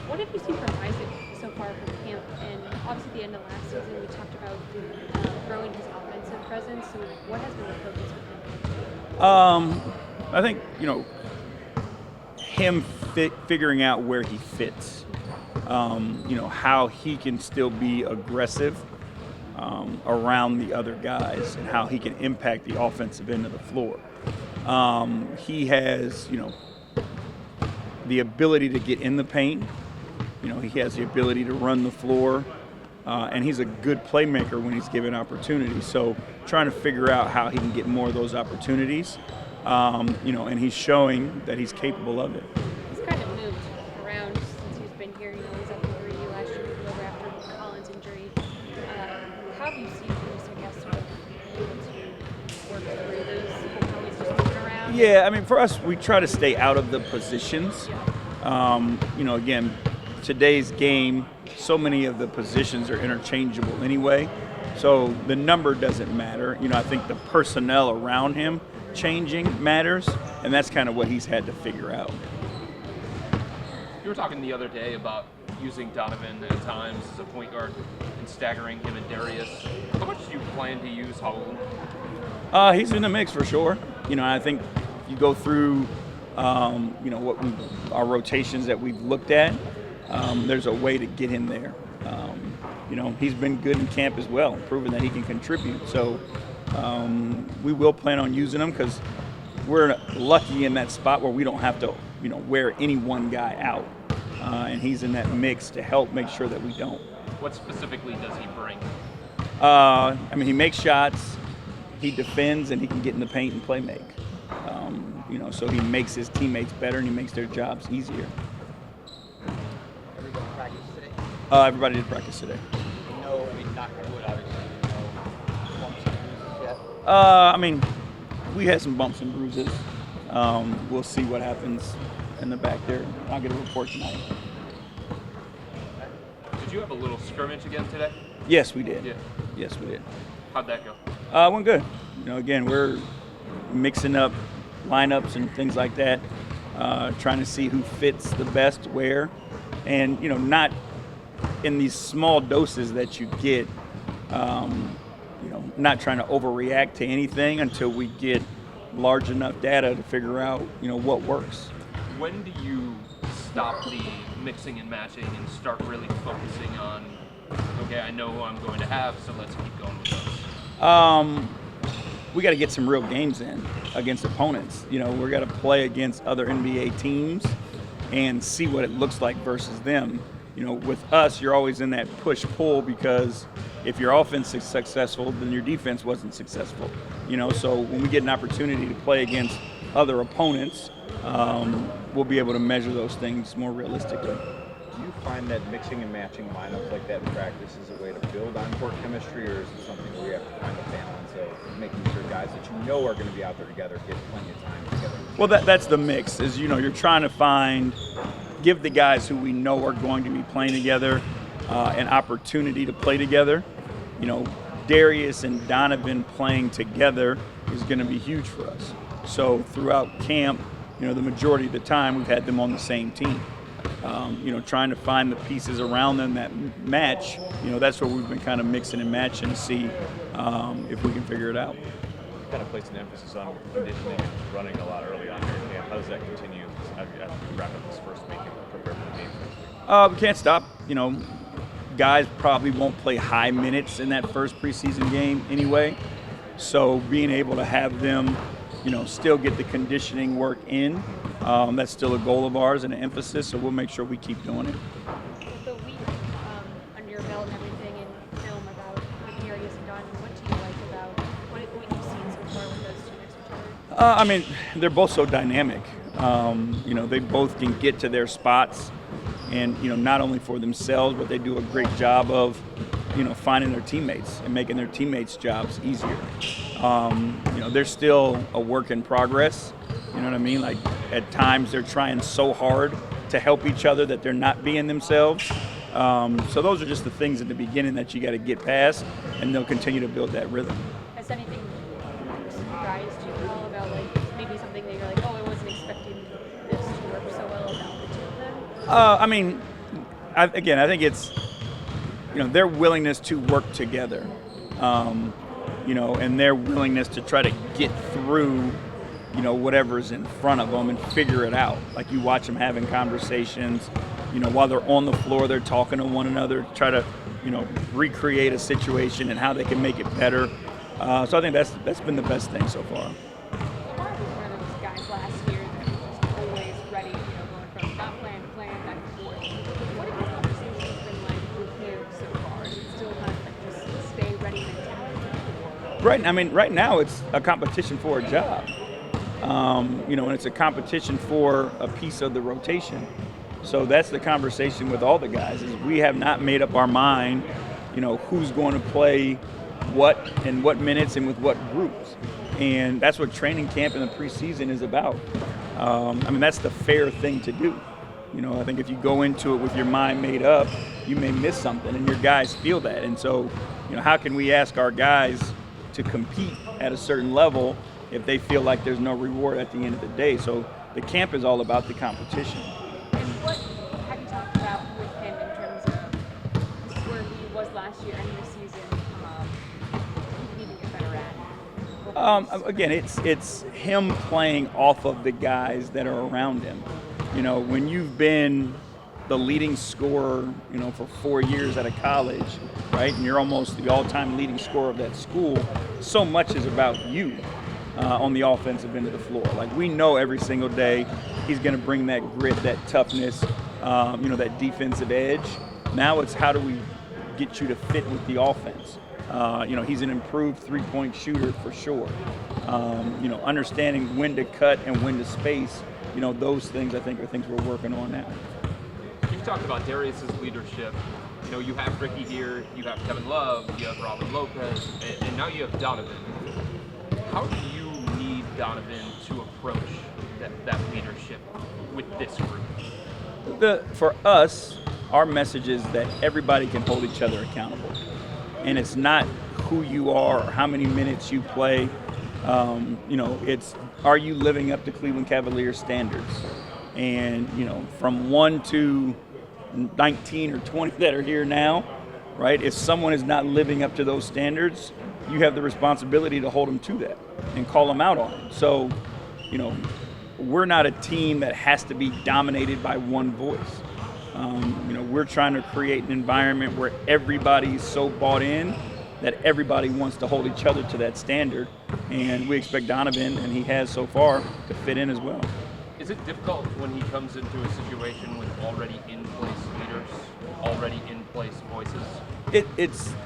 What have you seen from Isaac so far from camp? And obviously, at the end of last season, we talked about growing his offensive presence. So, what has been the focus with him? I think, him figuring out where he fits, how he can still be aggressive around the other guys and how he can impact the offensive end of the floor. He has, the ability to get in the paint. He has the ability to run the floor, and he's a good playmaker when he's given opportunities. So trying to figure out how he can get more of those opportunities, and he's showing that he's capable of it. He's kind of moved around since he's been here. He's up in Grady last year, moved over after Collins' injury. How have you seen him, I guess, sort of able to work through those? How he's just moving around? Yeah, for us, we try to stay out of the positions. Again, today's game, so many of the positions are interchangeable anyway. So the number doesn't matter. I think the personnel around him changing matters, and that's kind of what he's had to figure out. You were talking the other day about using Donovan at times as a point guard and staggering him and Darius. How much do you plan to use Haul? He's in the mix for sure. I think if you go through, our rotations that we've looked at, there's a way to get him there. He's been good in camp as well, proving that he can contribute. So we will plan on using him because we're lucky in that spot where we don't have to, wear any one guy out. And he's in that mix to help make sure that we don't. What specifically does he bring? He makes shots, he defends, and he can get in the paint and play make. So he makes his teammates better and he makes their jobs easier. Everybody practiced today? Everybody did practice today. Knock on wood, obviously, bumps and bruises yet? We had some bumps and bruises. We'll see what happens in the back there. I'll get a report tonight. Did you have a little scrimmage again today? Yes, we did. Yeah. Yes, we did. How'd that go? Went good. Again, we're mixing up lineups and things like that, trying to see who fits the best where, and not in these small doses that you get. Not trying to overreact to anything until we get large enough data to figure out what works. When do you stop the mixing and matching and start really focusing on, okay, I know who I'm going to have, so let's keep going with those? We got to get some real games in against opponents. We're got to play against other NBA teams and see what it looks like versus them. With us, you're always in that push-pull because if your offense is successful, then your defense wasn't successful. So when we get an opportunity to play against other opponents, we'll be able to measure those things more realistically. Do you find that mixing and matching lineups like that in practice is a way to build on court chemistry, or is it something where you have to find a balance of making sure guys that are going to be out there together get plenty of time together? Well, that's the mix. Is you're trying to give the guys who we know are going to be playing together an opportunity to play together. Darius and Donovan playing together is going to be huge for us. So throughout camp, the majority of the time we've had them on the same team. Trying to find the pieces around them that match, that's where we've been kind of mixing and matching to see if we can figure it out. You kind of placed an emphasis on conditioning and running a lot early on here in camp. How does that continue as we wrap up this first week and prepare for the game? We can't stop. Guys probably won't play high minutes in that first preseason game anyway. So being able to have them, still get the conditioning work in, that's still a goal of ours and an emphasis, so we'll make sure we keep doing it. With the week under your belt and everything and film about Darius and Donovan, what do you like about what you've seen so far with those two next to each other? They're both so dynamic. They both can get to their spots and, not only for themselves, but they do a great job of, finding their teammates and making their teammates' jobs easier. They're still a work in progress. You know what I mean? Like at times they're trying so hard to help each other that they're not being themselves. So those are just the things at the beginning that you got to get past, and they'll continue to build that rhythm. Has anything surprised you at all about maybe something that you're like, oh, I wasn't expecting this to work so well about the two of them? I think it's, their willingness to work together, and their willingness to try to get through, whatever's in front of them and figure it out. Like you watch them having conversations, while they're on the floor, they're talking to one another, try to, recreate a situation and how they can make it better. So I think that's been the best thing so far. Lamar was one of those guys last year that was just always ready, going from not playing to playing back and forth. What have your conversations been like with him so far? Is it still kind of like just stay ready and Right now it's a competition for a job, and it's a competition for a piece of the rotation. So that's the conversation with all the guys, is we have not made up our mind, who's going to play what and what minutes and with what groups. And that's what training camp and the preseason is about. That's the fair thing to do. I think if you go into it with your mind made up, you may miss something, and your guys feel that. And so, how can we ask our guys to compete at a certain level if they feel like there's no reward at the end of the day? So the camp is all about the competition. And what have you talked about with him in terms of where he was last year and this season? He needed to get better at. Again, it's him playing off of the guys that are around him. When you've been the leading scorer, for 4 years at a college, right, and you're almost the all-time leading scorer of that school, so much is about you on the offensive end of the floor. Like, we know every single day he's going to bring that grit, that toughness, that defensive edge. Now it's how do we get you to fit with the offense? He's an improved three-point shooter for sure. Understanding when to cut and when to space, those things I think are things we're working on now. You've talked about Darius's leadership. You have Ricky here, you have Kevin Love, you have Robin Lopez, and now you have Donovan. How do you need Donovan to approach that leadership with this group? For us, our message is that everybody can hold each other accountable. And it's not who you are or how many minutes you play. It's, are you living up to Cleveland Cavaliers standards? And, from 1 to 19 or 20 that are here now, right? If someone is not living up to those standards, you have the responsibility to hold them to that and call them out on it. So, we're not a team that has to be dominated by one voice. We're trying to create an environment where everybody's so bought in that everybody wants to hold each other to that standard. And we expect Donovan, and he has so far, to fit in as well. Is it difficult when he comes into a situation with already in-place leaders, already in-place voices?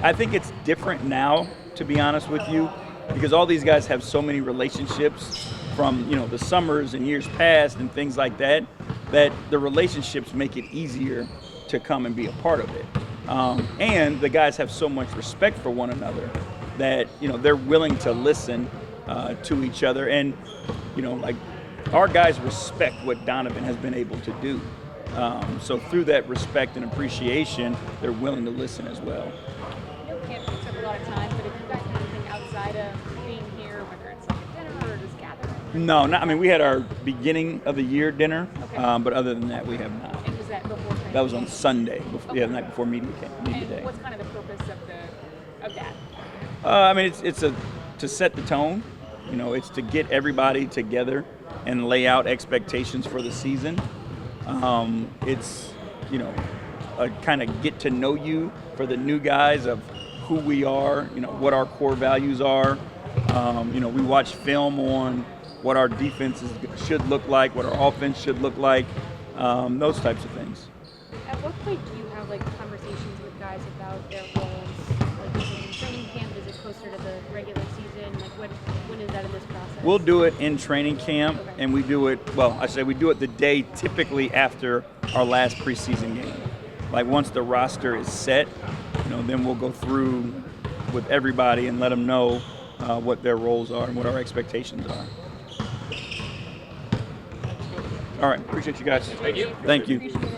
I think it's different now, to be honest with you, because all these guys have so many relationships from, the summers and years past and things like that, that the relationships make it easier to come and be a part of it. And the guys have so much respect for one another that, they're willing to listen to each other. And, our guys respect what Donovan has been able to do. So through that respect and appreciation, they're willing to listen as well. Camp takes up a lot of time, but if you guys have anything outside of being here, whether it's like a dinner or just gathering? No, we had our beginning of the year dinner, Okay. But other than that, we have not. And was that before training? That was on Sunday, the night before media And day. what's kind of the purpose of that? It's to set the tone. It's to get everybody together and lay out expectations for the season. It's, a kind of get to know you for the new guys of who we are, what our core values are. We watch film on what our defenses should look like, what our offense should look like, those types of things. At what point do you have conversations with guys about their roles? Is it in training camp? Is it closer to the regular season? When is that in this process? We'll do it in training camp, Okay. and we do it the day typically after our last preseason game. Once the roster is set, then we'll go through with everybody and let them know what their roles are and what our expectations are. All right, appreciate you guys. Thank you. Thank you. Appreciate it.